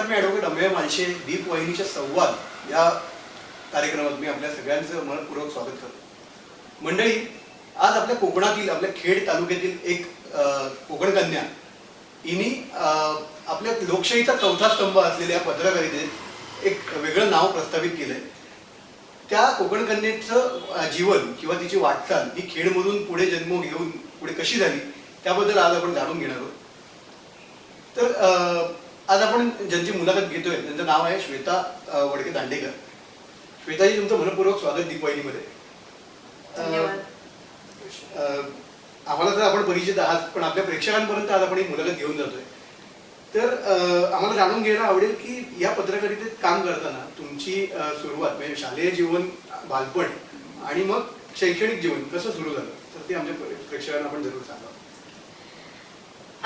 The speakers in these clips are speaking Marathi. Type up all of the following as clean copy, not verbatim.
नमस्कार, मी ॲडव्होकेट अमेय मालशे. दीप वाहिनीच्या संवाद या कार्यक्रमात मी आपल्या सगळ्यांचं मनपूर्वक स्वागत करतो. मंडळी, आज आपल्या कोकणातील, आपल्या खेड तालुक्यातील एक कोकण कन्या हिने आपल्या लोकशाहीचा चौथा स्तंभ असलेल्या पत्रकारितेत एक वेगळं नाव प्रस्थापित केलंय. त्या कोकण कन्येचं जीवन किंवा तिची वाटचाल ही खेडमधून पुढे जन्म घेऊन पुढे कशी झाली त्याबद्दल आज आपण जाणून घेणार आहोत. तर आज आपण ज्यांची मुलाखत घेतोय त्यांचं नाव आहे श्वेता वडके दांडेकर. श्वेताजी, तुमचं मनपूर्वक स्वागत दीप वाहिनीमध्ये. आम्हाला तर आपण परिचित आहात, पण आपल्या प्रेक्षकांपर्यंत आज आपण एक मुलाखत घेऊन जातोय. तर आम्हाला जाणून घ्यायला आवडेल की या पत्रकारितेत काम करताना तुमची सुरुवात म्हणजे शालेय जीवन, बालपण आणि मग शैक्षणिक जीवन कसं सुरू झालं, तर ते आमच्या प्रेक्षकांना आपण जरूर सांगा.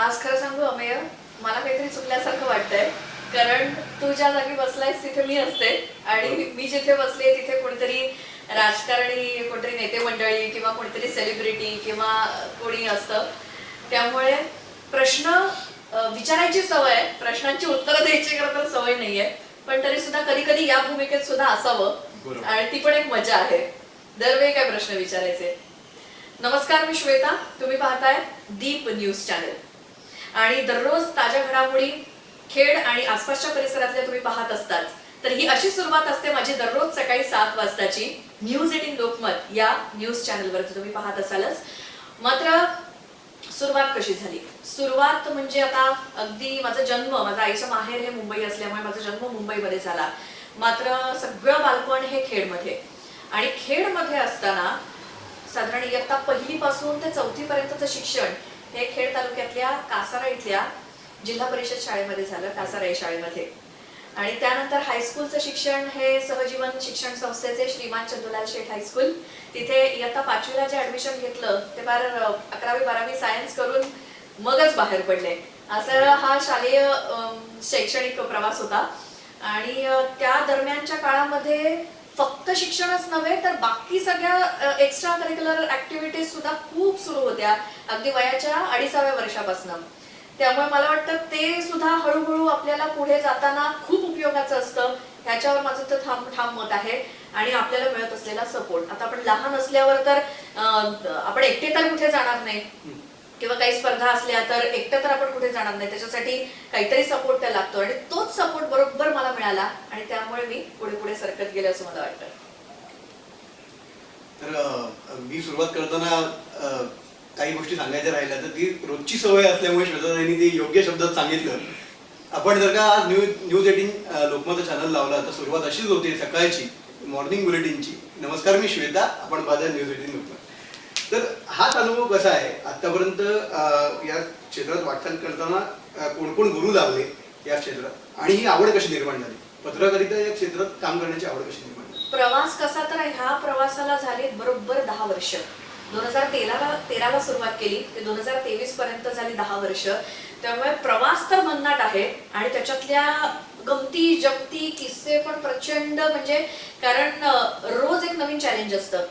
आज खरं सांगू अमेय, मला काहीतरी चुकल्यासारखं वाटतंय, कारण तू ज्या जागी बसलायस तिथे मी असते आणि मी जिथे बसले तिथे कोणीतरी राजकारणी, कोणतरी नेते मंडळी किंवा कोणीतरी सेलिब्रिटी किंवा कोणी असतं. त्यामुळे प्रश्न विचारायची सवय, प्रश्नांची उत्तरं द्यायची खरं तर सवय नाहीये, पण तरी सुद्धा कधी कधी या भूमिकेत सुद्धा असावं आणि ती पण एक मजा आहे. दरवेळी काय प्रश्न विचारायचे. नमस्कार, मी श्वेता. तुम्ही पाहताय दीप न्यूज चॅनल आणि दररोज ताज्या घडामोडी खेड आणि आसपासच्या परिसरातल्या तुम्ही पाहत असतात. तर ही अशी सुरुवात असते माझी दररोज सकाळी 7 वाजताची न्यूज 18 लोकमत या न्यूज चॅनलवरती तुम्ही पाहत असालच. मात्र सुरुवात कशी झाली? सुरुवात म्हणजे आता अगदी माझा जन्म, माझा आईचं माहेर हे मुंबई असल्यामुळे माझा जन्म मुंबईमध्ये झाला. मात्र सगळं बालपण हे खेडमध्ये आणि खेडमध्ये असताना साधारण इयत्ता 1 पासून ते 4थी पर्यंतचं शिक्षण हे खेड तालुक्यातल्या कासारा इथल्या जिल्हा परिषद शाळेमध्ये झालं, कासारा या शाळेमध्ये. आणि त्यानंतर हायस्कूलचं शिक्षण हे सहजीवन शिक्षण संस्थेचे श्रीमान चंदूलाल शेठ हायस्कूल, तिथे इयत्ता 5वीला जे ऍडमिशन घेतलं ते बार 11वी 12वी सायन्स करून मगच बाहेर पडले. असं हा शालेय शैक्षणिक प्रवास होता. आणि त्या दरम्यानच्या काळामध्ये फक्त शिक्षणच नव्हे तर बाकी सगळ्या एक्स्ट्रा करिक्युलर ऍक्टिव्हिटीज सुद्धा खूप सुरू होत्या, अगदी वयाच्या 2.5व्या वर्षापासून. त्यामुळे मला वाटतं ते सुद्धा हळूहळू आपल्याला पुढे जाताना खूप उपयोगाचं असतं, ह्याच्यावर माझं तर ठाम मत आहे. आणि आपल्याला मिळत असलेला सपोर्ट, आता आपण लहान असल्यावर तर आपण एकटे तर कुठे जाणार नाही किंवा काही स्पर्धा असल्या तर एकटं तर आपण कुठे जाणार नाही, त्याच्यासाठी काहीतरी सपोर्ट त्या लागतो आणि तोच सपोर्ट बरोबर मला मिळाला आणि त्यामुळे मी पुढे पुढे सरकत गेले असं मला वाटतं. तर मी सुरुवात करताना काही गोष्टी सांगायच्या राहिल्या तर ती रोजची सवय असल्यामुळे श्वेताताईंनी ती योग्य शब्दात सांगितलं. आपण जर का आज न्यूज 18 लोकमत चॅनल लावला तर सुरुवात अशीच होते सकाळची मॉर्निंग बुलेटिनची. नमस्कार, मी श्वेता. आपण पाहता न्यूज 18 लोकमत. तर हाच अनुभव कसा आहे आतापर्यंत या क्षेत्रात वाटचाल करताना कोण कोण गुरु लागले या क्षेत्रात आणि ही आवड कशी निर्माण झाली, पत्रकारिता या क्षेत्रात काम करण्याची आवड कशी निर्माण झाली? प्रवास कसा, तर ह्या प्रवासाला झाली बरोबर 10 वर्ष. 2013ला सुरुवात केली ते 2023 पर्यंत झाली 10 वर्ष. त्यामुळे प्रवास तर भन्नाट आहे आणि त्याच्यातल्या गमती जगती किस्से पण प्रचंड, म्हणजे कारण रोज एक नवीन चॅलेंज असतं,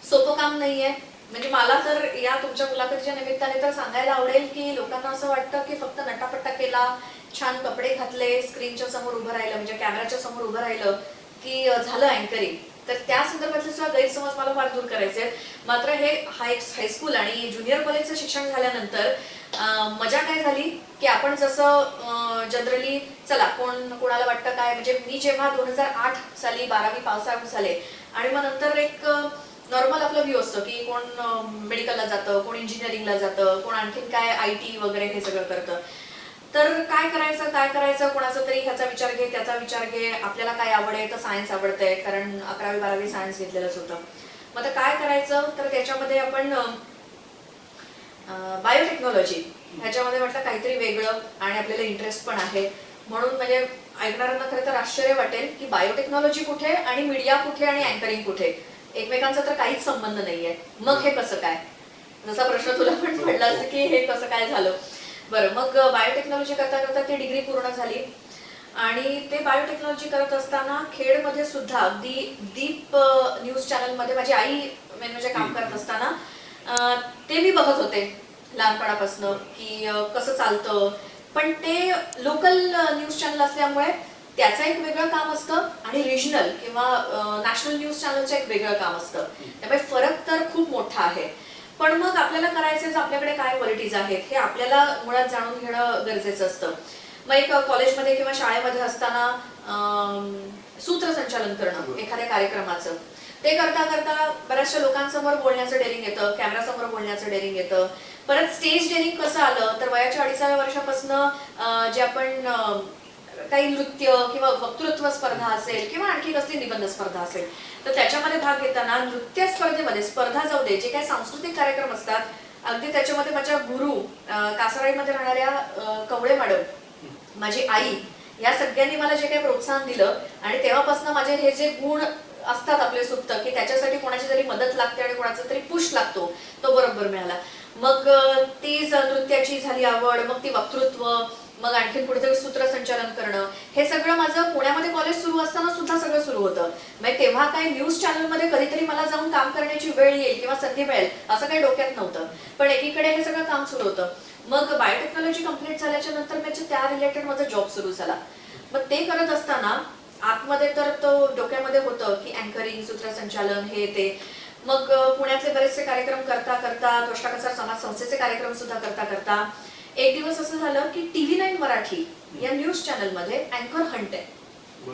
सोपं काम नाहीये. म्हणजे मला तर या तुमच्या मुलाखतीच्या निमित्ताने तर सांगायला आवडेल की लोकांना असं वाटतं की फक्त नटापट्टा केला, छान कपडे घातले, स्क्रीनच्या समोर उभं राहिलं म्हणजे कॅमेराच्या समोर उभं राहिलं की झालं अँकरिंग. तर त्या संदर्भातले सुद्धा गैरसमज मला फार दूर करायचे. मात्र हे हायस्कूल आणि ज्युनियर कॉलेजचं शिक्षण झाल्यानंतर मजा काय झाली की आपण जसं जनरली चला कोणाला वाटतं काय, म्हणजे मी जेव्हा 2008 साली 12वी पास आउट झाले आणि मग नंतर एक नॉर्मल आपला व्ह्यू असतो की कोण मेडिकलला जातं, कोण इंजिनिअरिंगला जातं, कोण आणखीन काय IT वगैरे हे सगळं करतं. तर काय करायचं कोणाचा तरी ह्याचा विचार घे, त्याचा विचार घे, आपल्याला काय आवडे, तर सायन्स आवडतंय कारण 11वी 12वी सायन्स घेतलेलंच होतं. मग आता काय करायचं, तर त्याच्यामध्ये आपण बायोटेक्नॉलॉजी ह्याच्यामध्ये म्हटलं काहीतरी वेगळं आणि आपल्याला इंटरेस्ट पण आहे म्हणून. म्हणजे ऐकणाऱ्यांना खरं तर आश्चर्य वाटेल की बायोटेक्नॉलॉजी कुठे आणि मीडिया कुठे आणि अँकरिंग कुठे, एकमेकांचा तर काहीच संबंध नाहीये. मग हे कसं काय, जसा प्रश्न तुला पण पडला असं की हे कसं काय झालं. बरं, मग बायोटेक्नॉलॉजी करता करता ती डिग्री पूर्ण झाली आणि ते बायोटेक्नॉलॉजी करत असताना खेडमध्ये सुद्धा अगदी दीप न्यूज चॅनलमध्ये माझी आई म्हणजे काम करत असताना ते मी बघत होते लहानपणापासून की कसं चालतं, पण ते लोकल न्यूज चॅनल असल्यामुळे त्याचं एक वेगळं काम असतं आणि रिजनल किंवा नॅशनल न्यूज चॅनलचं एक वेगळं काम असतं. त्यामुळे फरक तर खूप मोठा आहे. पण मग आपल्याला करायचं आपल्याकडे काय क्वालिटीज आहेत हे आपल्याला मुळात जाणून घेणं गरजेचं असतं. मग एक कॉलेजमध्ये किंवा शाळेमध्ये असताना सूत्रसंचालन करणं एखाद्या कार्यक्रमाचं, ते करता करता बऱ्याचशा लोकांसमोर बोलण्याचं डेअरिंग येतं, कॅमेरासमोर बोलण्याचं डेअरिंग येतं. परत स्टेज डेअरिंग कसं आलं तर वयाच्या 2.5व्या वर्षापासून जे आपण काही नृत्य किंवा वक्तृत्व स्पर्धा असेल किंवा आणखी कसली निबंध स्पर्धा असेल तर त्याच्यामध्ये भाग घेताना नृत्य स्पर्धेमध्ये स्पर्धा जाऊ दे, जे काही सांस्कृतिक कार्यक्रम असतात, अगदी त्याच्यामध्ये माझ्या गुरु कासाराईमध्ये राहणाऱ्या कवळे मॅडम, माझी आई, या सगळ्यांनी मला जे काही प्रोत्साहन दिलं आणि तेव्हापासून माझे हे जे गुण असतात आपले सुप्त की त्याच्यासाठी कोणाची तरी मदत लागते आणि कोणाचा तरी पुश लागतो, तो बरोबर मिळाला. मग ती नृत्याची झाली आवड, मग ती वक्तृत्व, मग आणखी कुठेतरी सूत्रसंचालन करणं, हे सगळं माझं पुण्यामध्ये कॉलेज सुरू असताना सुद्धा सगळं सुरू होतं. म्हणजे तेव्हा काही न्यूज चॅनलमध्ये कधीतरी मला जाऊन काम करण्याची वेळ येईल किंवा संधी मिळेल असं काही डोक्यात नव्हतं. पण एकीकडे हे सगळं काम सुरू होतं. मग बायोटेक्नॉलॉजी कम्प्लीट झाल्याच्या नंतर माझ्या त्या रिलेटेड माझा जॉब सुरू झाला. मग ते करत असताना आतमध्ये तर तो डोक्यामध्ये होतं की अँकरिंग, सूत्रसंचालन, हे ते. मग पुण्यातले बरेचसे कार्यक्रम करता करता, द्रष्टाकसार समाज संस्थेचे कार्यक्रम सुद्धा करता करता एक दिवस असं झालं की TV9 मराठी या न्यूज चॅनलमध्ये अँकर हंट आहे.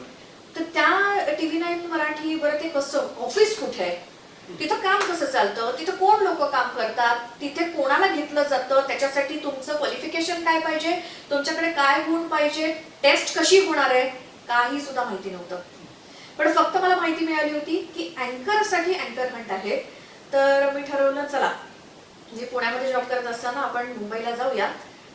तर त्या TV9 मराठी बरं ते कसं, ऑफिस कुठे आहे, तिथं काम कसं चालतं, तिथं कोण लोक काम करतात, तिथे कोणाला घेतलं जातं, त्याच्यासाठी तुमचं क्वालिफिकेशन काय पाहिजे, तुमच्याकडे काय गुण पाहिजे, टेस्ट कशी होणार आहे, काही सुद्धा माहिती नव्हतं. पण फक्त मला माहिती मिळाली होती की अँकरसाठी अँकर हंट आहे. तर मी ठरवलं चला, म्हणजे पुण्यामध्ये जॉब करत असताना आपण मुंबईला जाऊया,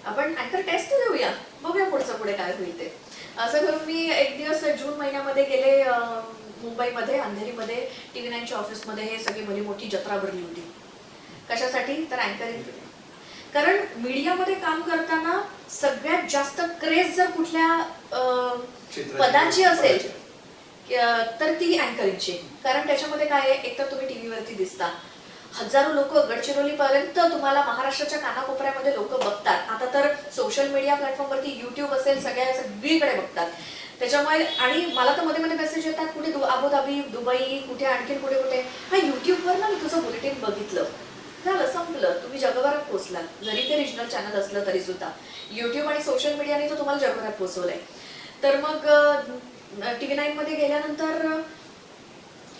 आपण अँकर टेस्ट देऊया, बघूया पुढचं पुढे काय होईल ते. असं करून मी एक दिवस जून महिन्यामध्ये गेले मुंबईमध्ये, अंधेरीमध्ये TV9च्या ऑफिसमध्ये. हे सगळी भली मोठी जत्रा भरली होती. कशासाठी तर अँकरिंग. कारण मीडियामध्ये काम करताना सगळ्यात जास्त क्रेज जर कुठल्या पदाची असेल तर ती अँकरिंगची. कारण त्याच्यामध्ये काय आहे, एकतर तुम्ही टीव्हीवरती दिसता, हजारो लोक गडचिरोली पर्यंत तुम्हाला महाराष्ट्राच्या कानाकोपऱ्यामध्ये लोक बघतात. आता तर सोशल मीडिया प्लॅटफॉर्मवरती युट्यूब असेल, सगळीकडे बघतात. त्याच्यामुळे आणि मला तर मध्ये मध्ये मेसेज येतात, कुठे अबुधाबी, दुबई, कुठे आणखीन कुठे कुठे, हा युट्यूबवर ना मी तुझं बुलेटिन बघितलं, झालं संपलं, तुम्ही जगभरात पोहोचलात. जरी ते रिजनल चॅनल असलं तरी सुद्धा युट्यूब आणि सोशल मीडियाने तो तुम्हाला जगभरात पोहोचवलंय. तर मग TV9 मध्ये गेल्यानंतर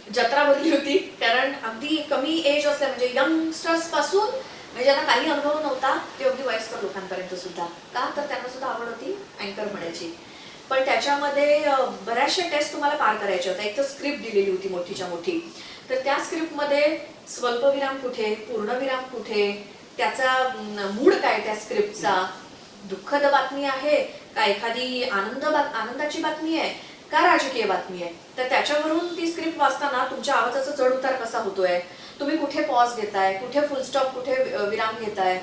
जत्रा भरली होती. कारण अगदी कमी एज असल्या, म्हणजे यंगस्टर्स पासून, म्हणजे ज्यांना काही अनुभव नव्हता ते अगदी वयस्कर लोकांपर्यंत सुद्धा, का तर त्यांना सुद्धा आवड होती अँकर म्हणायची. पण त्याच्यामध्ये बऱ्याचशा टेस्ट तुम्हाला पार करायच्या होत्या. एक तर स्क्रिप्ट दिलेली होती मोठीच्या मोठी, तर त्या स्क्रिप्टमध्ये स्वल्पविराम कुठे, पूर्णविराम कुठे, त्याचा मूड काय त्या स्क्रिप्टचा, दुःखद बातमी आहे का, एखादी आनंदाची बातमी आहे का, राजकीय बातमी आहे. तर त्याच्यावरून ती स्क्रिप्ट वाचताना तुमच्या आवाजाचा चढ उतार कसा होतोय, तुम्ही कुठे पॉज घेताय, कुठे फुलस्टॉप, कुठे विराम घेताय,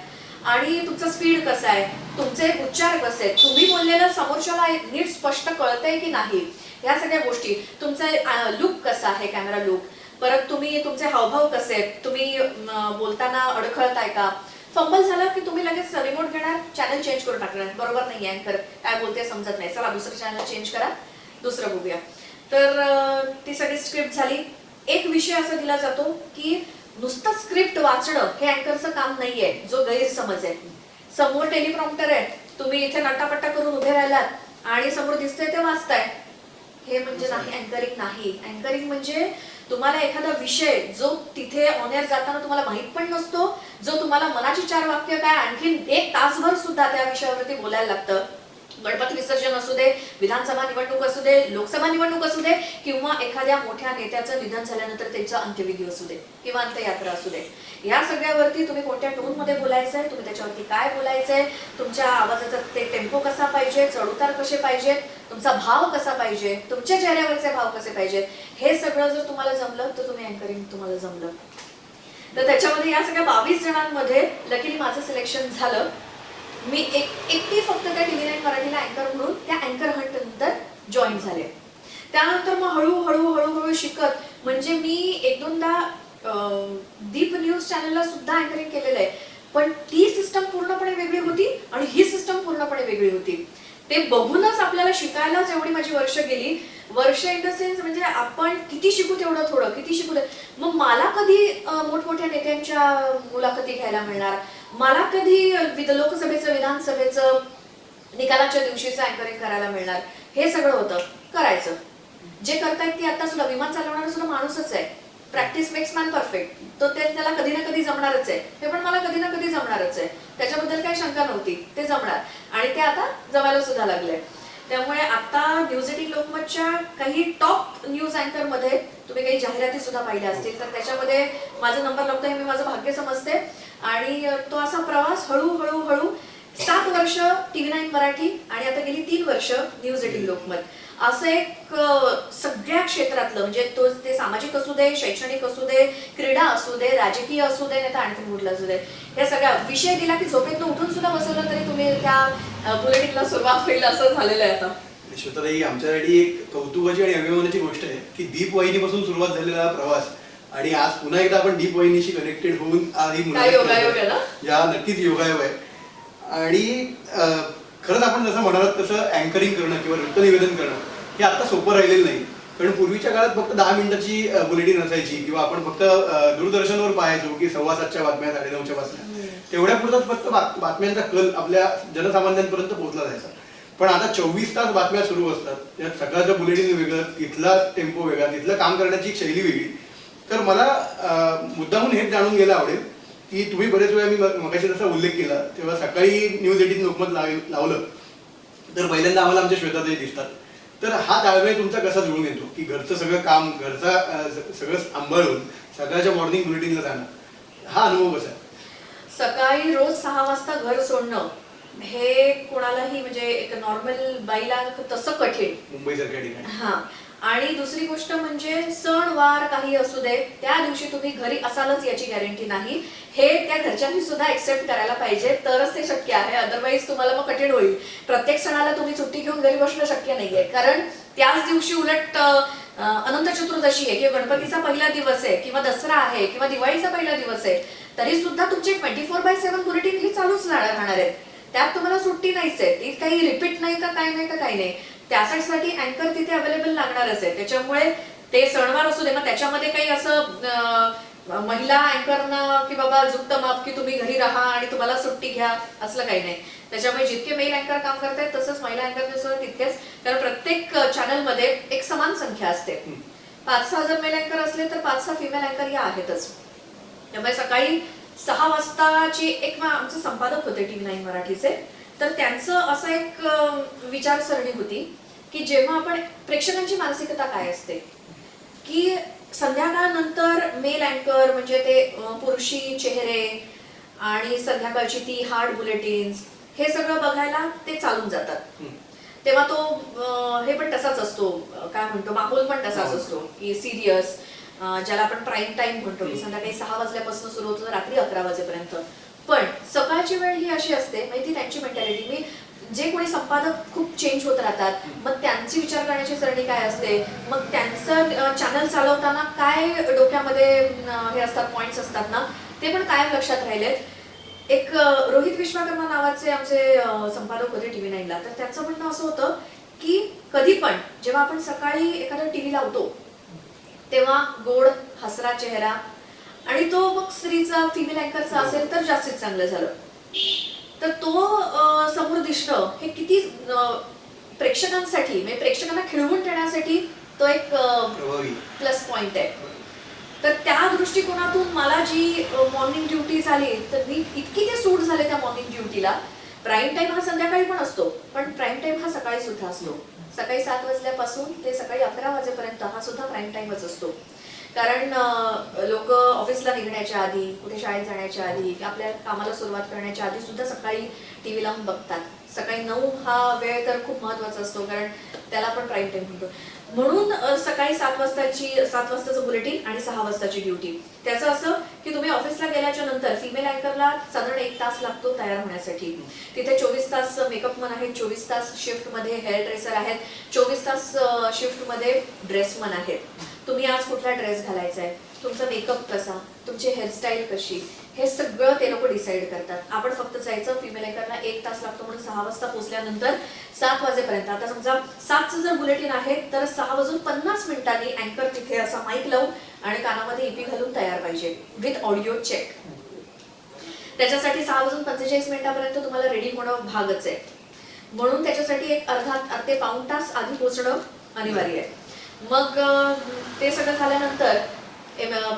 आणि तुमचा स्पीड कसा आहे, तुमचे उच्चार कसे आहेत, तुम्ही बोललेलं समोरच्याला नीट स्पष्ट कळतंय की नाही, ह्या सगळ्या गोष्टी, तुमचा लुक कसा आहे, कॅमेरा लुक, परत तुम्ही तुमचे हावभाव कसे आहेत, तुम्ही बोलताना अडखळताय का, फंबल झालं की तुम्ही लगेच रिमोट घेणार, चॅनल चेंज करून टाकणार, बरोबर नाही अँकर काय बोलते समजत नाही, चला दुसरं चॅनल चेंज करा, दुसरं बघूया. तर ती सगळी स्क्रिप्ट झाली. एक विषय असा दिला जातो की नुसतं स्क्रिप्ट वाचणं हे अँकरचं काम नाहीये, जो गैरसमज आहे. समोर टेलिप्रॉम्प्टर आहे, तुम्ही इथे नटापट्टा करून उभे राहिलात आणि समोर दिसतंय ते वाचताय, हे म्हणजे नाही अँकरिंग. नाही, अँकरिंग म्हणजे तुम्हाला एखादा विषय जो तिथे ऑन एअर जाताना तुम्हाला माहित पण नसतो, जो तुम्हाला मनाची 4 वाक्य काय आणखीन 1 तासभर सुद्धा त्या विषयावरती बोलायला लागतं. गणपती विसर्जन असू दे, विधानसभा निवडणूक असू दे, लोकसभा निवडणूक असू दे, किंवा एखाद्या मोठ्या नेत्याचं निधन झाल्यानंतर त्यांचा अंत्यविधी असू दे किंवा अंत्ययात्रा असू दे, या सगळ्यावरती तुम्ही कोणत्या टोन मध्ये बोलायचंय, तुम्ही त्याच्यावरती काय बोलायचंय, तुमच्या आवाजाचा ते टेम्पो कसा पाहिजे, चढउतार कसे पाहिजेत, तुमचा भाव कसा पाहिजे, तुमच्या चेहऱ्यावरचे भाव कसे पाहिजेत, हे सगळं जर तुम्हाला जमलं तर तुम्ही अँकरिंग तुम्हाला जमलं. तर त्याच्यामध्ये या सगळ्या 22 जणांमध्ये लकीली माझं सिलेक्शन झालं. मी एकटी फक्त त्या TV9 मराठीला अँकर म्हणून त्या अँकर हंट नंतर जॉईन झाले. त्यानंतर मग हळूहळू शिकत, म्हणजे मी 1-2दा दीप न्यूज चॅनलला सुद्धा अँकरिंग केलेलं आहे. पण ती सिस्टम पूर्णपणे वेगळी होती आणि ही सिस्टम पूर्णपणे वेगळी होती. ते बघूनच आपल्याला शिकायलाच एवढी माझी वर्ष गेली. वर्ष इन द सेन्स म्हणजे आपण किती शिकू तेवढं थोडं, किती शिकू मग मला कधी मोठमोठ्या नेत्यांच्या मुलाखती घ्यायला मिळणार, मला कधी लोकसभेचं विधानसभेचं निकालाच्या दिवशीचं अँकरिंग करायला मिळणार. हे सगळं होतं करायचं. जे करतायत ती आता सुद्धा विमान चालवणारा सुद्धा माणूसच आहे. Practice makes man perfect. तो त्याला कधी ना कधी जमणारच आहे. हे पण मला कधी ना कधी जमणारच आहे. त्याच्याबद्दल काही शंका नव्हती. ते जमणार आणि ते आता जमायला सुद्धा लागले. त्यामुळे आता न्यूज 18 लोकमतच्या काही टॉप न्यूज अँकर मध्ये तुम्ही काही जाहिराती सुद्धा पाहिल्या असतील तर त्याच्यामध्ये माझा नंबर लागतो हे मी माझं भाग्य समजते. आणि तो असा प्रवास हळूहळू 7 वर्ष TV9 मराठी आणि आता गेली 3 वर्ष न्यूज 18 लोकमत, असं एक सगळ्या क्षेत्रातलं म्हणजे तो ते सामाजिक असू दे, शैक्षणिक असू दे, क्रीडा असू दे, राजकीय असू दे, नाही तर आणखी कुठला असू दे, हे सगळ्या विषय दिला की झोपेतनं उठून सुद्धा बसवलं तरी तुम्ही त्या बुलेटिनला सुरुवात होईल असं झालेलं आहे आता. श्वेताताई, आमच्यासाठी एक कौतुकाची आणि अभिमानाची गोष्ट आहे की दीप वाहिनीपासून सुरुवात झालेला प्रवास आणि आज पुन्हा एकदा आपण दीप वाहिनीशी कनेक्टेड होऊन आज ही या नक्कीच योगायोग आहे. आणि खरंच आपण जसं म्हणालात तसं अँकरिंग करणं किंवा वृत्तनिवेदन करणं हे आता सोपं राहिलेलं नाही. कारण पूर्वीच्या काळात फक्त 10 मिनिटाची बुलेटिन असायची किंवा आपण फक्त दूरदर्शनवर पाहायचो की 7:15च्या बातम्या, 9:30च्या बातम्या, तेवढ्या पुरताच फक्त बातम्यांचा कल आपल्या जनसामान्यांपर्यंत पोहोचला जायचा. पण आता 24 तास बातम्या सुरू असतात. त्यात सकाळचं बुलेटिन वेगळं, तिथला टेम्पो वेगळा, तिथलं काम करण्याची शैली वेगळी. तर मला मुद्दामून हेच जाणून घ्यायला आवडेल की तुम्ही बरेच वेळा मी मगाशी जसा उल्लेख केला तेव्हा सकाळी न्यूज 18 लोकमत लावलं तर पहिल्यांदा आम्हाला आमच्या श्वेताताई दिसतात. तर हा ताळमेळ तुमचा कसा जुळून येतो की घरचं सगळं काम, सगळं सांभाळून सकाळच्या मॉर्निंग बुलेटिनला जाणं, हा अनुभव कसा आहे? सकाळी रोज 6 वाजता घर सोडणं हे कोणालाही म्हणजे एक नॉर्मल बाईला तसं कठीण मुंबईसारख्या ठिकाणी. हा. आणि दुसरी गोष्ट म्हणजे सण वार काही असू दे त्या दिवशी तुम्ही घरी असालच याची गॅरंटी नाही. हे त्या घरच्यांनी सुद्धा एक्सेप्ट करायला पाहिजे तरच ते शक्य आहे. अदरवाईज तुम्हाला मग कठीण होईल. प्रत्येक सणाला तुम्ही सुट्टी घेऊन घरी बसणं शक्य नाहीये. कारण त्याच दिवशी उलट अनंत चतुर्दशी आहे किंवा गणपतीचा पहिला दिवस आहे किंवा दसरा आहे किंवा दिवाळीचा पहिला दिवस आहे तरी सुद्धा तुमचे 24/7 बुलेटिन ही चालूच राहणार आहेत. त्यात तुम्हाला सुट्टी नाहीच आहे. ती काही रिपीट नाही का काय नाही का काही नाही. त्यासाठी अँकर तिथे अवेलेबल लागणारच आहे. त्याच्यामुळे ते सणवार असू दे मग त्याच्यामध्ये काही असं महिला अँकरना की बाबा जुक्त माप की तुम्ही घरी राहा आणि तुम्हाला सुट्टी घ्या असलं काही नाही. त्याच्यामुळे जितके मेल अँकर काम करतायत तसंच महिला अँकर सुद्धा तितकेच. कारण प्रत्येक चॅनलमध्ये एक समान संख्या असते. 5-6 जर मेल अँकर असले तर 5-6 फिमेल अँकर या आहेतच. त्यामुळे सकाळी 6 वाजताची एक आमचे संपादक होते TV9 मराठीचे. तर त्यांचं असं एक विचारसरणी होती की जेव्हा आपण प्रेक्षकांची मानसिकता काय असते की संध्याकाळनंतर मेल अँकर म्हणजे ते पुरुषी चेहरे आणि संध्याकाळची ती हार्ड बुलेटिन्स हे सगळं बघायला ते चालून जातात. तेव्हा तो हे पण तसाच असतो, काय म्हणतो, माहोल पण तसाच असतो की सिरियस, ज्याला आपण प्राईम टाइम म्हणतो की संध्याकाळी 6 वाजल्यापासून सुरू होतो रात्री 11 वाजेपर्यंत. पण सकाळची वेळ ही अशी असते माहिती त्यांची मेंटॅलिटी. मी जे कोणी संपादक खूप चेंज होत राहतात मग त्यांची विचार करण्याची सरणी काय असते, मग त्यांचं चॅनल चालवताना काय डोक्यामध्ये हे असतात पॉइंट्स असतात ना ते पण कायम लक्षात राहिलेत. एक रोहित विश्वकर्मा नावाचे आमचे संपादक होते TV9ला. तर त्यांचं म्हणणं असं होतं की कधी पण जेव्हा आपण सकाळी एखादा TV लावतो तेव्हा गोड हसरा चेहरा आणि तो मग स्त्रीचा फिमेल अँकरचा असेल तर जास्तीत चांगलं झालं. तर तो समोर दिसणं हे किती प्रेक्षकांसाठी म्हणजे प्रेक्षकांना खिळवून ठेवण्यासाठी तो एक प्लस पॉइंट आहे. तर त्या दृष्टिकोनातून मला जी मॉर्निंग ड्युटी झाली तर मी इतकी ते सूट झाले त्या मॉर्निंग ड्युटीला. प्राईम टाइम हा संध्याकाळी पण असतो पण प्राईम टाइम हा सकाळी सुद्धा असतो. सकाळी 7 वाजल्यापासून ते सकाळी 11 वाजेपर्यंत हा सुद्धा प्राईम टाइमच असतो. कारण लोक ऑफिसला निघण्याच्या आधी, कुठे शाळेत जाण्याच्या आधी, आपल्या कामाला सुरुवात करण्याच्या आधी सुद्धा सकाळी TV लावून बघतात. सकाळी 9 हा वेळ तर खूप महत्वाचा असतो कारण त्याला पण प्राईम टाइम म्हणतो. म्हणून सकाळी 7 वाजताचं बुलेटिन आणि 6 वाजताची ड्युटी. त्याचं असं की तुम्ही ऑफिसला गेल्याच्या नंतर फिमेल अँकरला साधारण 1 तास लागतो तयार होण्यासाठी. तिथे 24 तास मेकअपमन आहेत, 24 तास शिफ्टमध्ये हेअर ड्रेसर आहेत, 24 तास शिफ्टमध्ये ड्रेसमन आहेत. तुम्ही आज कुठला ड्रेस घालायचा आहे, तुमचा मेकअप कसा, तुमची हेअरस्टाईल कशी, हे सगळं ते लोक डिसाईड करतात. आपण फक्त जायचं, फिमेल अँकरला 1 तास लागतो म्हणून 6 वाजता पोहोचल्यानंतर 7 वाजेपर्यंत, आता समजा 7चं जर बुलेटिन आहे तर 6:50 अँकर तिथे असा माईक लावून आणि कानामध्ये ईपी घालून तयार पाहिजे विथ ऑडिओ चेक. त्याच्यासाठी 6:45 तुम्हाला रेडी होणं भागच आहे. म्हणून त्याच्यासाठी एक अर्धे पाऊण तास आधी पोहोचणं अनिवार्य आहे. मग ते सगळं झाल्यानंतर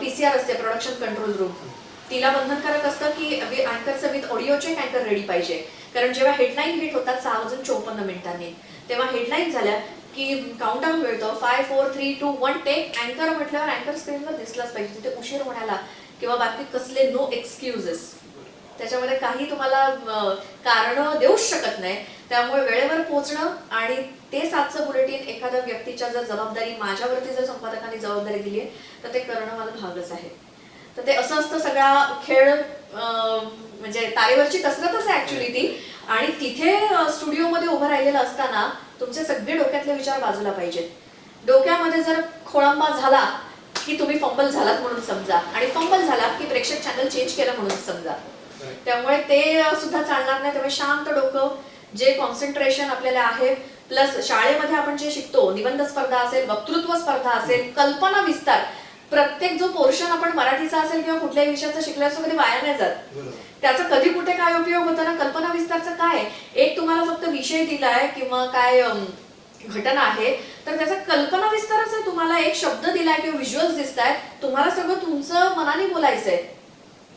PCR असते, प्रोडक्शन कंट्रोल रूम. तिला बंधनकारक असतं की अँकरचं विथ ऑडिओ चेक अँकर रेडी पाहिजे. कारण जेव्हा हेडलाईन हिट होतात 6:54 तेव्हा हेडलाईन झाल्या की काउंटडाऊन मिळतो 5 4 3 2 1 टेक. अँकर म्हटल्यावर अँकर स्क्रीनवर दिसलाच पाहिजे. तिथे उशीर होण्याला किंवा बाकी कसले नो एक्सक्युजेस, त्याच्यामध्ये काही तुम्हाला कारण देऊच शकत नाही. त्यामुळे वेळेवर पोहोचणं आणि ते 7चं बुलेटिन एखाद्या व्यक्तीच्या जर जबाबदारी, माझ्यावरती जर संपादकांनी जबाबदारी दिली आहे तर ते करणं मला भागच आहे. तर ते असं असतं सगळा खेळ, म्हणजे तारेवरची कसरतच आहे ऍक्च्युली ती. आणि तिथे स्टुडिओमध्ये उभं राहिलेलं असताना तुमचे सगळे डोक्यातले विचार बाजूला पाहिजेत. डोक्यामध्ये जर खोळंबा झाला की तुम्ही फंबल झालात म्हणून समजा, आणि फंबल झाला की प्रेक्षक चॅनल चेंज केलं म्हणून समजा. त्यामुळे ते सुद्धा चालणार नाही. त्यामुळे शांत डोकं, जे कॉन्सन्ट्रेशन आपल्याला आहे, प्लस शाळेमध्ये आपण जे शिकतो, निबंध स्पर्धा असेल, वक्तृत्व स्पर्धा असेल, कल्पना विस्तार, प्रत्येक जो पोर्शन आपण मराठीचा असेल किंवा कुठल्याही विषयाचा शिकला असतो कधी वाया नाही जात. त्याचा कधी कुठे काय उपयोग होतो ना. कल्पना विस्तारचं काय, एक तुम्हाला फक्त विषय दिलाय किंवा काय घटना आहे तर त्याचा कल्पना विस्तारच आहे. तुम्हाला एक शब्द दिलाय किंवा व्हिज्युअल्स दिसतायत, तुम्हाला सगळं तुमचं मनाने बोलायचंय.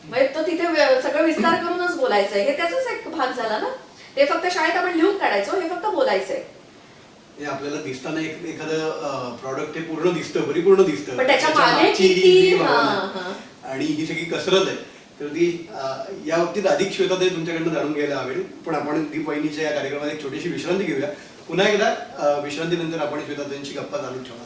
म्हणजे तो तिथे सगळं विस्तार करूनच बोलायचंय. हे त्याचाच एक भाग झाला ना. ते फक्त शाळेत आपण लिहून काढायचो, हे फक्त बोलायचंय. आपल्याला दिसताना एखादं प्रॉडक्ट हे पूर्ण दिसतं, परिपूर्ण दिसतं, पण त्याच्या मागे किती आणि ही सगळी कसरत आहे. तर ती या बाबतीत अधिक श्वेताताई तुमच्याकडनं जाणून घ्यायला आवडेल. पण आपण दीपवाहिनीच्या या कार्यक्रमात एक छोटीशी विश्रांती घेऊया. पुन्हा एकदा विश्रांतीनंतर आपण श्वेताताईंची गप्पा चालू ठेवणार.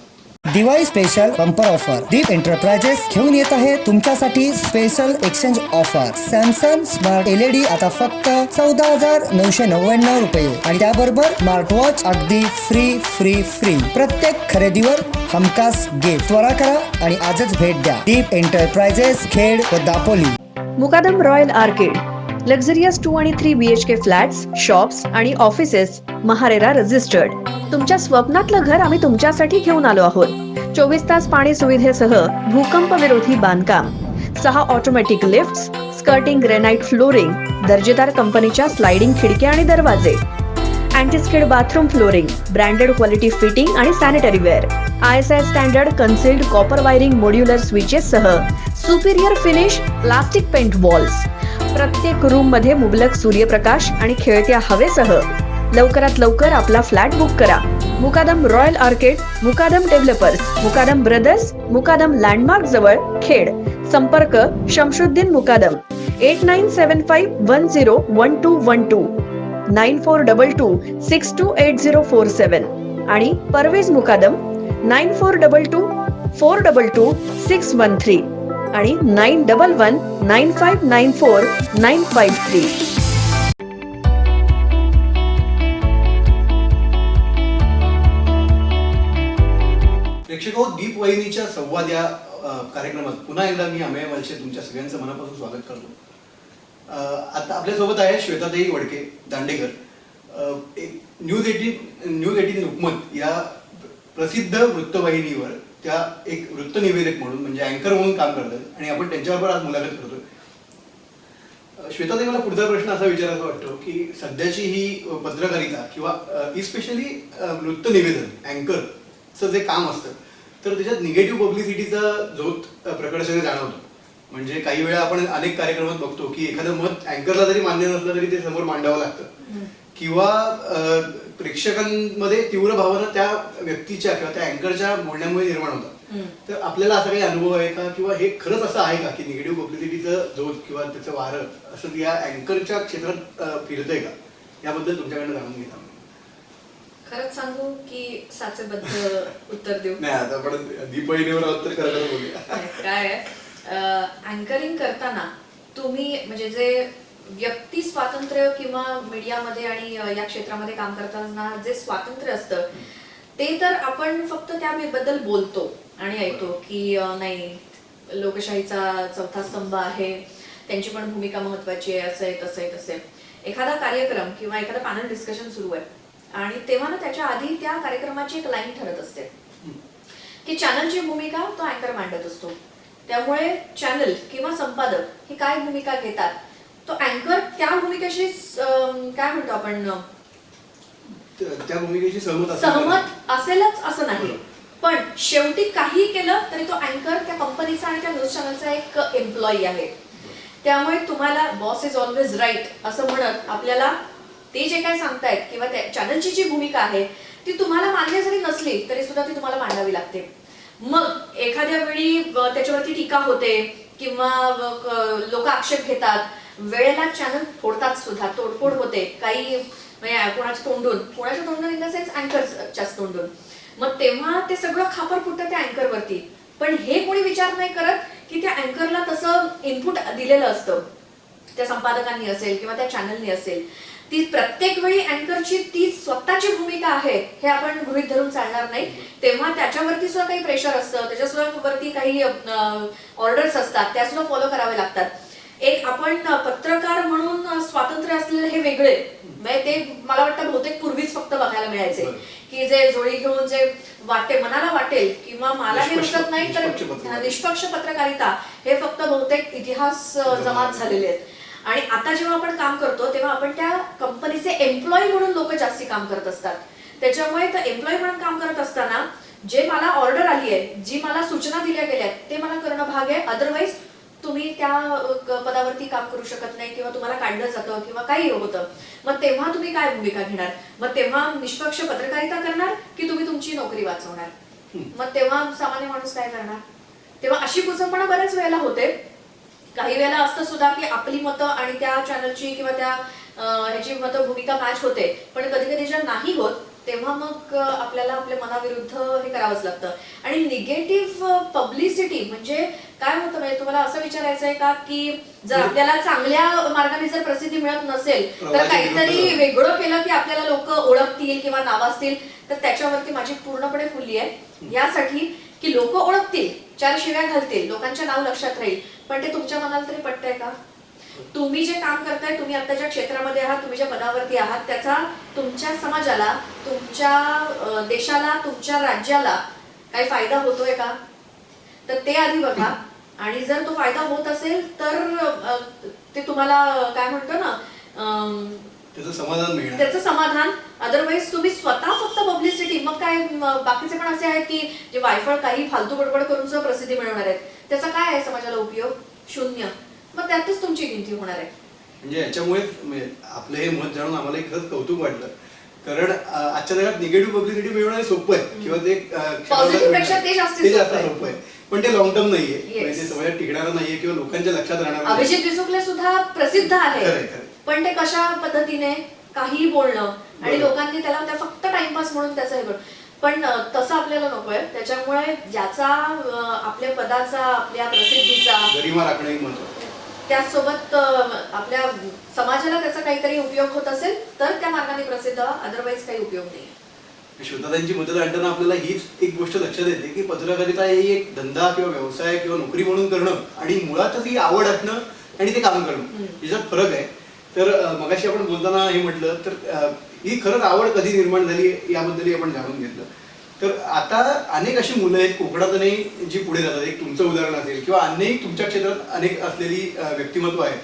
दिवाळी स्पेशल बंपर ऑफर दीप एंटरप्राइजेस घेऊन येत आहे तुमच्यासाठी special exchange offer. Samsung smart LED आता फक्त 14,999 रुपये आणि त्याबरोबर स्मार्ट वॉच अगदी फ्री. प्रत्येक खरेदीवर हमखास गिफ्ट. त्वरा करा आणि आजच भेट द्या. दीप एंटरप्राइजेस, खेड व दापोली. मुकादम रॉयल आर्केड, लक्झरियस 2 आणि 3 BHK फ्लॅट्स, शॉप्स आणि ऑफिसेस, महारेरा रजिस्टर्ड. तुमच्या स्वप्नातलं घर आम्ही तुमच्यासाठी घेऊन आलो आहोत. 24 तास पाणी सुविधेसह भूकंप विरोधी बांधकाम, 6 automatic lifts, skirting granite flooring, दर्जेदार कंपनीच्या स्लाइडिंग खिडक्या आणि दरवाजे, antiskid bathroom flooring, branded quality fitting आणि sanitary ware, ISI standard concealed copper wiring modular switches सह superior finish plastic paint walls. प्रत्येक रूम मध्ये मुबलक सूर्यप्रकाश आणि खेळत्या हवेसह लवकरात लवकर आपला फ्लॅट बुक करा. मुकादम रॉयल आर्केड, मुकादम डेव्हलपर्स, मुकादम ब्रदर्स, मुकादम लँडमार्क जवळ, खेड. संपर्क शमशुद्दीन मुकादम 8975101212 9422628047 आणि परवेज मुकादम 9422422613 आणि 9119594953. प्रेक्षको, दीपवाहिनीच्या संवाद या कार्यक्रमात पुन्हा एकदा मी अमेय वलसे तुमच्या सगळ्यांचं मनापासून स्वागत करतो. आता आपल्यासोबत आहे श्वेताताई वडके दांडेकर. न्यूज 18 लोकमत या प्रसिद्ध वृत्तवाहिनीवर त्या एक वृत्तनिवेदक म्हणून म्हणजे अँकर म्हणून काम करतात आणि आपण त्यांच्याबरोबर आज मुलाखत करतोय. श्वेताताई, मला पुढचा प्रश्न असा विचारायचा वाटतो की सध्याची ही पत्रकारिता किंवा इस्पेशली वृत्तनिवेदन अँकरचं जे काम असतं तर त्याच्यात निगेटिव्ह पब्लिसिटीचा झोत प्रकर्षाने जाणवतो. म्हणजे काही वेळा आपण अनेक कार्यक्रमात बघतो की एखादं मत अँकरला जरी मान्य नसलं तरी ते समोर मांडावं लागतं किंवा प्रेक्षकांमध्ये तीव्र भावना त्या व्यक्तीच्या किंवा त्या अँकरच्या बोलण्यामुळे निर्माण होतात. तर आपल्याला असा काही अनुभव आहे का किंवा हे खरंच असं आहे का की निगेटिव्ह पब्लिसिटीचं झोत किंवा त्याचं वारं असं या अँकरच्या क्षेत्रात फिरतंय का? याबद्दल तुमच्याकडनं जाणून घेता. खरंच सांगू की साचेबद्ध उत्तर देऊ? नाही, आता आपण दीपवाहिनीवर उत्तर करायला बोलूया. काय अँकरिंग करताना तुम्ही म्हणजे जे व्यक्ती स्वातंत्र्य किंवा मीडियामध्ये आणि या क्षेत्रामध्ये काम करताना जे स्वातंत्र्य असतं ते तर आपण फक्त त्याबद्दल बोलतो आणि ऐकतो की नाही लोकशाहीचा चौथा स्तंभ आहे, त्यांची पण भूमिका महत्वाची आहे, असं आहे तसं आहे तसं आहे. एखादा कार्यक्रम किंवा एखादा पॅनल डिस्कशन सुरू आहे आणि तेव्हा ना त्याच्या आधी त्या कार्यक्रमाची एक लाईन ठरत असते की चॅनलची भूमिका तो अँकर मांडत असतो. त्यामुळे चॅनल किंवा संपादक ही काय भूमिका घेतात, तो अँकर त्या भूमिकेशी काय म्हणतो आपण त्या भूमिकेशी सहमत असेलच असं नाही, पण शेवटी काही केलं तरी तो अँकर त्या कंपनीचा आणि त्या न्यूज चॅनलचा एक एम्प्लॉई आहे. त्यामुळे तुम्हाला बॉस इज ऑलवेज राईट असं म्हणत आपल्याला ते जे काय सांगतायत किंवा त्या चॅनलची जी भूमिका आहे ती तुम्हाला मान्य जरी नसली तरी सुद्धा ती तुम्हाला मांडावी लागते. मग एखाद्या वेळी त्याच्यावरती टीका होते किंवा लोक आक्षेप घेतात, वेळेला चॅनल फोडतात सुद्धा, तोडफोड होते, काही कोणाच्या तोंडून इन द सेन्स अँकरच्याच तोंडून. मग तेव्हा ते सगळं खापर फुटतं त्या अँकरवरती. पण हे कोणी विचार नाही करत की त्या अँकरला तसं इनपुट दिलेलं असतं, त्या संपादकांनी असेल किंवा त्या चॅनलनी असेल. ती प्रत्येक वेळी अँकरची ती स्वतःची भूमिका आहे हे आपण गृहीत धरून चालणार नाही. तेव्हा त्याच्यावरती सुद्धा काही प्रेशर असतं, त्याच्यावरती काही ऑर्डर्स असतात, त्या सुद्धा फॉलो करावे लागतात. एक आपण पत्रकार म्हणून स्वातंत्र्य असलेले हे वेगळे, म्हणजे ते मला वाटतं बहुतेक पूर्वीच फक्त बघायला मिळायचे की जे जोडी घेऊन जे मनाला वाटेल किंवा मला हे रुचत नाही तर निष्पक्ष पत्रकारिता हे फक्त बहुतेक इतिहास जमात झालेले आहेत. आणि आता जेव्हा आपण काम करतो तेव्हा आपण त्या कंपनीचे एम्प्लॉई म्हणून लोक जास्ती काम करत असतात. त्याच्यामुळे तर एम्प्लॉई म्हणून काम करत असताना जे मला ऑर्डर आली आहे, जी मला सूचना दिल्या गेल्या ते मला करणं भाग आहे. अदरवाईज तुम्ही त्या पदावरती काम करू शकत नाही किंवा तुम्हाला काढलं जातं किंवा काही होतं. मग तेव्हा तुम्ही काय भूमिका घेणार? मग तेव्हा निष्पक्ष पत्रकारिता करणार की तुम्ही तुमची नोकरी वाचवणार? मग तेव्हा सामान्य माणूस काय करणार? तेव्हा अशी कुचंपणा बऱ्याच वेळेला होते. काही वेळेला असतं सुद्धा की आपली मतं आणि त्या चॅनलची किंवा त्या ह्याची मतं भूमिका मॅच होते, पण कधी कधी जर नाही होत तेव्हा मग आपल्याला आपल्या मनाविरुद्ध हे करावंच लागतं. आणि निगेटिव्ह पब्लिसिटी म्हणजे काय होतं, म्हणजे तुम्हाला असं विचारायचं आहे का की जर आपल्याला चांगल्या मार्गाने जर प्रसिद्धी मिळत नसेल तर काहीतरी वेगळं केलं की आपल्याला लोक ओळखतील किंवा नावाजतील, तर त्याच्यावरती माझी पूर्णपणे फुल्ली आहे यासाठी की लोक ओळखतील, 4 शिव्या घालतील, लोकांच्या नाव लक्षात राहील, पण ते तुमच्या मनाला तरी पटतंय का? तुम्ही जे काम करताय, तुम्ही आता ज्या क्षेत्रामध्ये आहात, तुम्ही ज्या पदावरती आहात, त्याचा तुमच्या समाजाला, तुमच्या देशाला, तुमच्या राज्याला काही फायदा होतोय का? तर ते आधी बघा. आणि जर तो फायदा होत असेल तर ते तुम्हाला काय म्हणतो ना त्याचं समाधान. अदरवाईज तुम्ही स्वतः फक्त पब्लिसिटी, मग काय बाकीचे पण असे आहेत की जे वायफळ काही फालतू बडबड करून सुद्धा प्रसिद्धी मिळवणार आहेत, त्याचा काय आहे समाजाला उपयोग? शून्य. मग त्यातच तुमची गिनती होणार आहे. म्हणजे याच्यामुळे आपलं हे मत जाणून आम्हाला खरंच कौतुक वाटलं, कारण आजच्या जगात निगेटिव्ह पब्लिसिटी मिळवणं सोपं आहे किंवा ते पॉझिटिव्ह पेक्षा ते जास्त सोपं आहे, पण ते लॉंग टर्म नाहीये, म्हणजे समाजात टिकणारं नाहीये किंवा लोकांच्या लक्षात राहणार नाही. अभिजित बिचुकले सुद्धा प्रसिद्ध आहे, पण ते कशा पद्धतीने काही बोलणं आणि लोकांनी त्याला त्या फक्त टाइमपास म्हणून त्याचं हे पण तसं आपल्याला नकोय. त्याच्यामुळे ज्याचा आपल्या पदाचा, आपल्या प्रसिद्धीचा, गरिमा राखणे महत्त्वाचं, त्याचसोबत आपल्या समाजाला त्याचा काहीतरी उपयोग होत असेल तर त्या मार्गाने प्रसिद्ध, अदरवाईज काही उपयोग नाही. श्रोतांची मदत आणताना आपल्याला हीच एक गोष्ट लक्षात येते की पत्रकारिता ही एक धंदा किंवा व्यवसाय किंवा नोकरी म्हणून करणं आणि मुळातच ही आवड असणं आणि ते काम करणं याच्यात फरक आहे. तर मगाशी आपण बोलताना हे म्हटलं तर ही खरंच आवड कधी निर्माण झाली याबद्दलही आपण जाणून घेतलं. तर आता अनेक अशी मुलं आहेत कोकणातही जी पुढे जातात, एक तुमचं उदाहरण असेल किंवा अनेक तुमच्या क्षेत्रात अनेक असलेली व्यक्तिमत्व आहेत.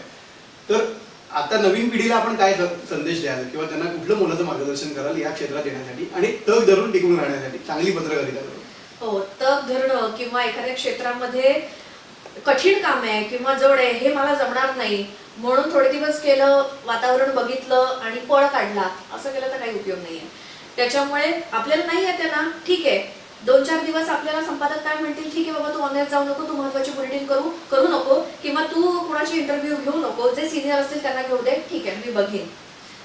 तर आता नवीन पिढीला आपण काय संदेश द्याल किंवा त्यांना कुठलं मोलाचं मार्गदर्शन कराल या क्षेत्रात येण्यासाठी आणि तग धरून टिकून राहण्यासाठी, चांगली पत्रकारिता करून? हो, तग धरणं किंवा एखाद्या क्षेत्रामध्ये कठीण काम आहे किंवा जड आहे हे मला जमणार नाही म्हणून थोडे दिवस केलं, वातावरण बघितलं आणि पळ काढला, असं केलं तर काही उपयोग नाहीये. त्याच्यामुळे आपल्याला नाही येते ना, ठीक आहे, 2-4 दिवस आपल्याला संपादक काय म्हणतील, ठीक आहे बाबा तू ऑनलाईन जाऊ नको, तू महत्वाची बुलेटिन करू नको किंवा तू कोणाची इंटरव्ह्यू घेऊ नको, जे सिनियर असतील त्यांना घेऊ दे, ठीक आहे मी बघेन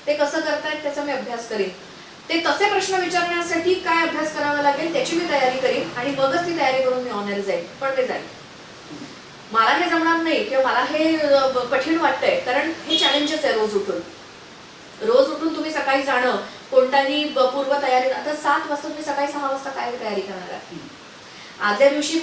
ते कसं करतायत त्याचा मी अभ्यास करेन. ते तसे प्रश्न विचारण्यासाठी काय अभ्यास करावा लागेल त्याची मी तयारी करीन आणि मगच ती तयारी करून मी ऑनलाईन जाईल. पण ते जाईल, मला हे जमणार नाही किंवा मला हे कठीण वाटतंय, कारण हे चॅलेंजेस आहे. रोज उठून तुम्ही सकाळी जाणं, कोणताही पूर्व तयारी. आता 7 वाजता तुम्ही सकाळी 6 वाजता काय तयारी करणार आहे? आदल्या दिवशी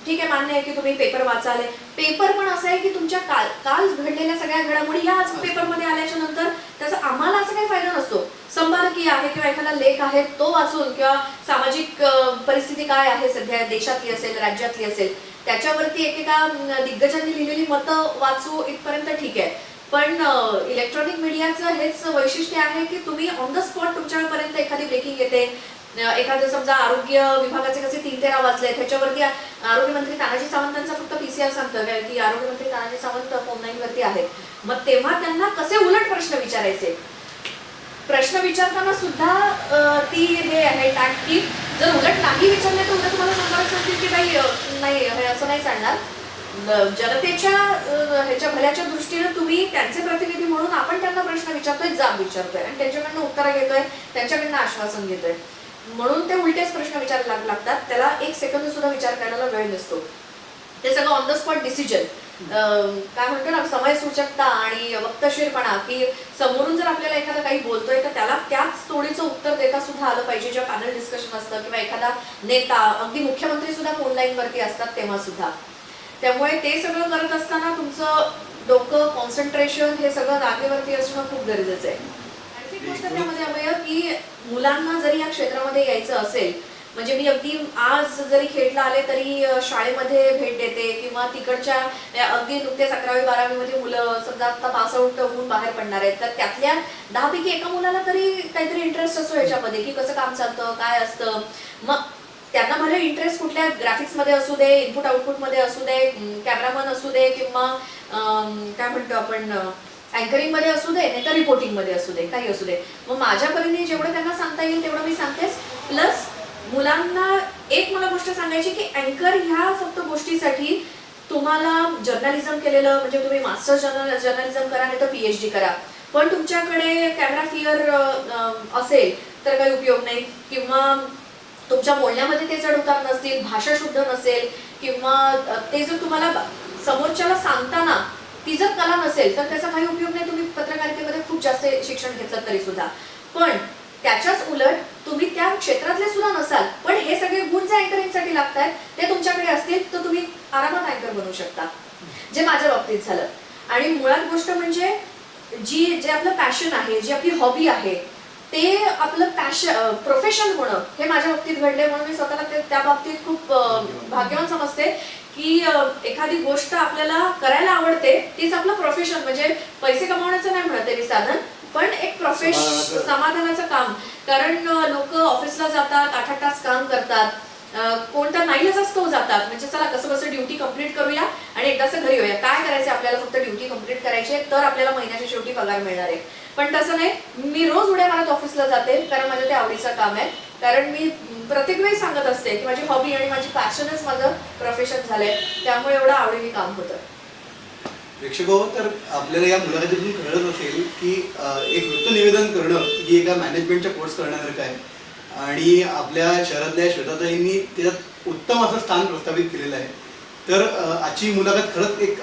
ठीक आहे, मान्य आहे की तुम्ही पेपर वाचाले. पेपर पण असं आहे की तुमच्या काल घडलेल्या सगळ्या घडामोडी या आज पेपरमध्ये आल्याच्या नंतर त्याचा आम्हाला असा काही फायदा नसतो. संपादकीय आहे किंवा एखादा लेख आहे तो वाचून किंवा सामाजिक परिस्थिती काय आहे सध्या देशातली असेल, राज्यातली असेल, त्याच्यावरती एकेका दिग्गजांनी लिहिलेली मतं वाचू इथपर्यंत ठीक आहे. पण इलेक्ट्रॉनिक मीडियाचं हेच वैशिष्ट्य आहे की तुम्ही ऑन द स्पॉट तुमच्यापर्यंत एखादी ब्रेकिंग येते. एखादं समजा आरोग्य विभागाचे कसे 3-13 वाजले, त्याच्यावरती आरोग्यमंत्री तानाजी सावंतांचा फक्त PCR सांगतं काय की आरोग्यमंत्री तानाजी सावंत फोन लाईन वरती आहेत. मग तेव्हा त्यांना कसे उलट प्रश्न विचारायचे. प्रश्न विचारताना सुद्धा ती हे आहे टॅक्ट की जर उलट नाही विचारले तर उलट तुम्हाला सांगायला सांगतील की बाई नाही हे असं नाही चालणार. जनतेच्या ह्याच्या भल्याच्या दृष्टीने तुम्ही त्यांचे प्रतिनिधी म्हणून आपण त्यांना प्रश्न विचारतोय, जाब विचारतोय आणि त्यांच्याकडनं उत्तरं घेतोय, त्यांच्याकडनं आश्वासन घेतोय. म्हणून ते उलटेच प्रश्न विचारायला लागतात. त्याला 1 सेकंद सुद्धा विचार करायला वेळ नसतो. ते सगळं ऑन द स्पॉट डिसिजन, काय म्हणतो ना, समय सूचकता आणि वक्तशीरपणा, की समोरून जर आपल्याला एखादा काही बोलतोय तर त्याला त्याच तोडीचं उत्तर देता सुद्धा आलं पाहिजे. जेव्हा पॅनल डिस्कशन असतं किंवा एखादा नेता, अगदी मुख्यमंत्री सुद्धा फोन लाईन वरती असतात तेव्हा सुद्धा. त्यामुळे ते सगळं करत असताना तुमचं डोकं, कॉन्सन्ट्रेशन हे सगळं जागेवरती असणं खूप गरजेचं आहे. आणखी गोष्ट त्यामध्ये अभय की मुलांना जरी या क्षेत्रामध्ये यायचं असेल, म्हणजे मी अगदी आज जरी खेडला आले तरी शाळेमध्ये भेट देते किंवा तिकडच्या अगदी नुकतेच 11वी-12वी मध्ये मुलं समजा आता पासआउट होऊन बाहेर पडणार आहेत, तर त्यातल्या 10 पैकी एका मुलाला तरी काहीतरी इंटरेस्ट असतो याच्यामध्ये की कसं काम चालतं, काय असतं. मग त्यांना भले इंटरेस्ट कुठल्या ग्राफिक्समध्ये असू दे, इनपुट आउटपुटमध्ये असू दे, कॅमेरामन असू दे किंवा काय म्हणतो आपण अँकरिंग मध्ये असू दे, नाही तर रिपोर्टिंग मध्ये असू दे, काही असू दे. मग माझ्या परीने जेवढं त्यांना सांगता येईल तेवढं मी सांगतेच. प्लस मुलांना एक मला गोष्ट सांगायची की अँकर ह्या फक्त गोष्टीसाठी तुम्हाला जर्नलिझम केलेलं म्हणजे तुम्ही मास्टर जर्नलिझम करा नाही तर PhD करा, पण तुमच्याकडे कॅमेरा फिअर असेल तर काही उपयोग नाही. किंवा तुमच्या बोलण्यामध्ये ते चढ उतार नसतील, भाषा शुद्ध नसेल किंवा ते जर तुम्हाला समोरच्याला सांगताना ती जर कला नसेल तर त्याचा काही उपयोग नाही. तुम्ही पत्रकारितेमध्ये खूप जास्त शिक्षण घेतलं तरी सुद्धा. पण त्याच्याच उलट तुम्ही त्या क्षेत्रातले सुद्धा नसाल, पण हे सगळे गुण जे अँकरिंगसाठी लागतात ते तुमच्याकडे असतील तर तुम्ही आरामात अँकर बनवू शकता, जे माझ्या बाबतीत झालं. आणि मुळात गोष्ट म्हणजे जे आपलं पॅशन आहे, जी आपली हॉबी आहे, ते आपलं प्रोफेशन होणं हे माझ्या बाबतीत घडले. म्हणून मी स्वतःला त्या बाबतीत खूप भाग्यवान समजते की एखादी गोष्ट आपल्याला करायला आवडते तीच आपलं प्रोफेशन, म्हणजे पैसे कमावण्याचं नाही म्हणत तरी साधन, पण एक प्रोफेशन, समाधानाचं काम. कारण लोक ऑफिसला जातात, 8-8 तास काम करतात, कोणत्या नाईलाज असतो जातात, म्हणजे चला कसं कसं ड्युटी कंप्लीट करूया आणि एकदाच घरी येऊया. काय करायचं आपल्याला, फक्त ड्युटी कंप्लीट करायची तर आपल्याला महिन्याच्या शेवटी पगार मिळणार आहे. पण तसं नाही, मी रोज उड्या मारत ऑफिसला जाते कारण माझं ते आवडीचं काम आहे. कारण मी प्रत्येक वेळी सांगत असते की माझी हॉबी आणि माझी पॅशनच माझं प्रोफेशन झालंय, त्यामुळे एवढं आवडीने काम होतं. प्रेक्षको, तर आपल्याला या मुलाखतीतून कळत असेल की एक वृत्त निवेदन करणं ही एका मॅनेजमेंटच्या कोर्स करण्यासारखं आहे आणि आपल्या शहरातल्या श्वेताताईंनी त्याच्यात उत्तम असं स्थान प्रस्थापित केलेलं आहे. तर आजची मुलाखत खरंच एक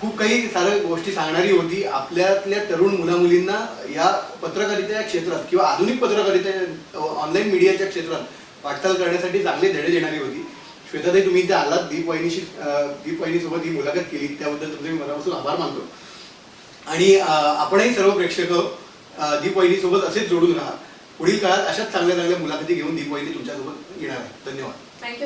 खूप काही साऱ्या गोष्टी सांगणारी होती. आपल्यातल्या तरुण मुलामुलींना या पत्रकारिता क्षेत्रात किंवा आधुनिक पत्रकारिता ऑनलाईन मीडियाच्या क्षेत्रात वाटचाल करण्यासाठी चांगले धडे देणारी होती. श्वेताताई, तुम्ही इथे आलात, दीप वाहिनीसोबत ही मुलाखत केली, त्याबद्दल तुमचे मी मनापासून आभार मानतो. आणि आपणही सर्व प्रेक्षक दीप वाहिनीसोबत असेच जोडून राहा. पुढील काळात अशाच चांगल्या चांगल्या मुलाखती घेऊन दीप वाहिनी तुमच्यासोबत येणार आहे. धन्यवाद. थँक्यू.